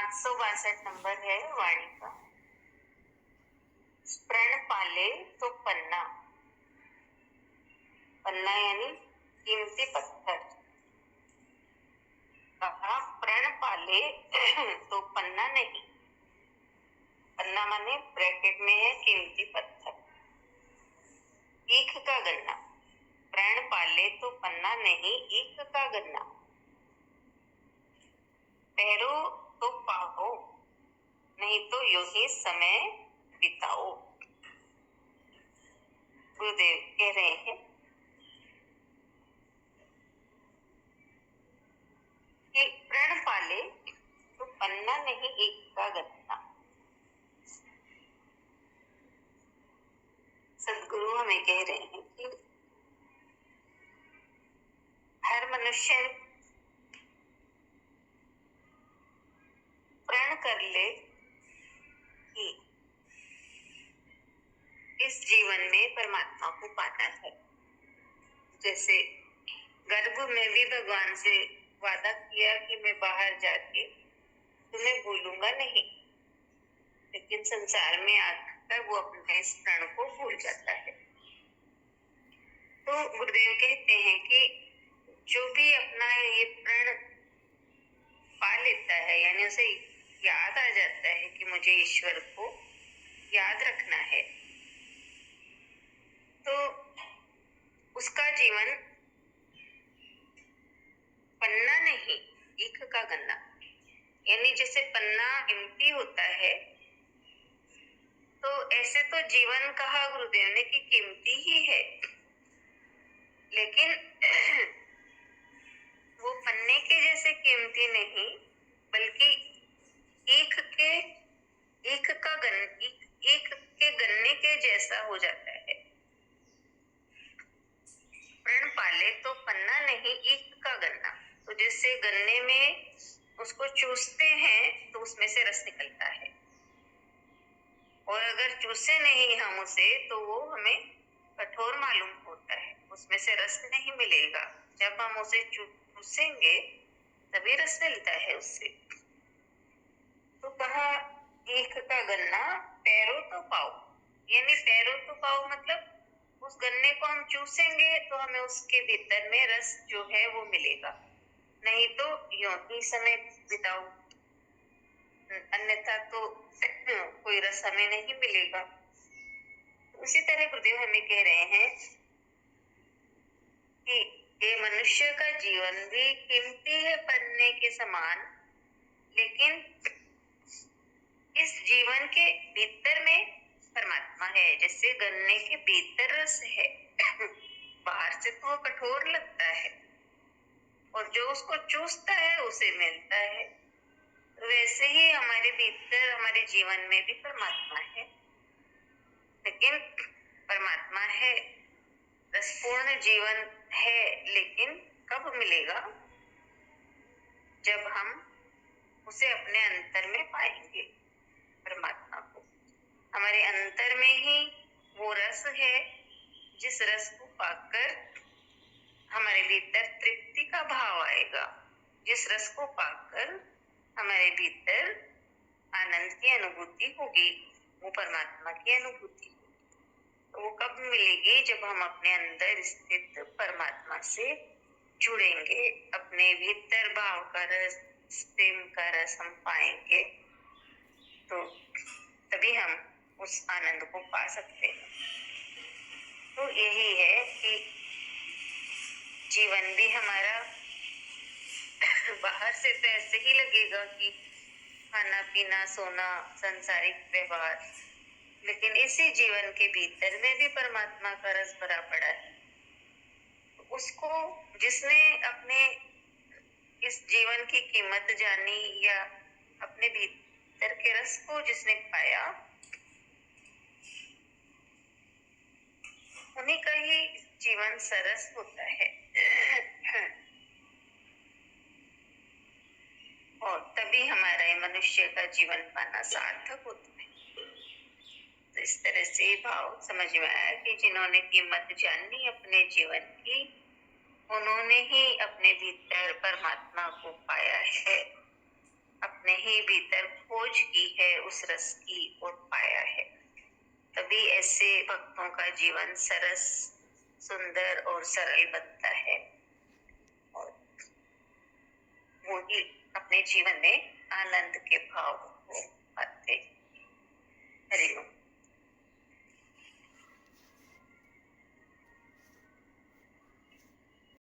862 number है वाणी का। प्रण पाले तो पन्ना, पन्ना यानी कीमती पत्थर। कहा प्रण पाले तो पन्ना नहीं, पन्ना माने ब्रैकेट में है कीमती पत्थर। ईख का गन्ना, प्रण पाले तो पन्ना नहीं, ईख का गन्ना। ठहरो तो पाओ, नहीं तो यूं ही समय बिताओ। गुरुदेव कह रहे हैं कि प्रण पाले तो पन्ना नहीं, ईख का गन्ना। सदगुरु हमें कह रहे हैं कि हर मनुष्य प्रण कर ले कि इस जीवन में परमात्मा को पाना है। जैसे गर्भ में भी भगवान से वादा किया कि मैं बाहर जाके तुम्हें भूलूंगा नहीं, लेकिन संसार में आकर वो अपने इस प्रण को भूल जाता है। तो गुरुदेव कहते हैं कि जो भी अपना ये प्रण पा लेता है, यानी उसे याद आ जाता है कि मुझे ईश्वर को याद रखना है, तो उसका जीवन पन्ना नहीं, ईख का गन्ना। यानी जैसे पन्ना एम्प्टी होता है, तो ऐसे तो जीवन कहा गुरुदेव ने कि कीमती ही है, लेकिन वो पन्ने के जैसे कीमती नहीं, बल्कि ईख के गन्ने के जैसा हो जाता है। प्रण पाले तो पन्ना नहीं, ईख का गन्ना। तो जैसे गन्ने में उसको चूसते हैं तो उसमें से रस निकलता है, और अगर चूसे नहीं हम उसे तो वो हमें कठोर मालूम होता है, उसमें से रस नहीं मिलेगा। जब हम उसे चूसेंगे तभी रस मिलता है उससे। तो कहा ईख का गन्ना पैरो तो पाओ, यानी पैरो तो पाओ मतलब उस गन्ने को हम चूसेंगे तो हमें उसके भीतर में रस जो है वो मिलेगा, नहीं तो यूं ही समय बिताओ, अन्यथा तो कोई रस हमें नहीं मिलेगा। उसी तरह गुरुदेव हमें कह रहे हैं कि ये मनुष्य का जीवन भी कीमती है पन्ने के समान, लेकिन इस जीवन के भीतर में परमात्मा है। जैसे गन्ने के भीतर रस है, बाहर से तो कठोर लगता है, और जो उसको चूसता है उसे मिलता है। वैसे ही हमारे भीतर हमारे जीवन में भी परमात्मा है, लेकिन परमात्मा है, रसपूर्ण जीवन है, लेकिन कब मिलेगा? जब हम उसे अपने अंतर में पाएंगे। परमात्मा को हमारे अंतर में ही वो रस है, जिस रस को पाकर हमारे भीतर तृप्ति का भाव आएगा, जिस रस को पाकर हमारे भीतर आनंद की अनुभूति होगी, वो परमात्मा की अनुभूति। तो वो कब मिलेगी? जब हम अपने अंदर स्थित परमात्मा से जुड़ेंगे, अपने भीतर भाव का रस, प्रेम का रस हम पाएंगे, तो तभी हम उस आनंद को पा सकते हैं। तो यही है कि जीवन भी हमारा बाहर से तो ऐसे ही लगेगा कि खाना पीना सोना संसारिक व्यवहार, लेकिन इसी जीवन के भीतर में भी परमात्मा का रस भरा पड़ा है। उसको जिसने अपने इस जीवन की कीमत जानी, या अपने भीतर के रस को जिसने पाया, उन्हीं का ही जीवन सरस होता है, और तभी हमारा ये मनुष्य का जीवन पाना सार्थक होता है। तो इस तरह से भाव समझ में आया कि जिन्होंने कीमत जानी अपने जीवन की, उन्होंने ही अपने भीतर परमात्मा को पाया है। अपने ही भीतर खोज की है उस रस की और पाया है। तभी ऐसे भक्तों का जीवन सरस, सुंदर और सरल बनता है और वो ही अपने जीवन में आनंद के भाव को पाते हैं।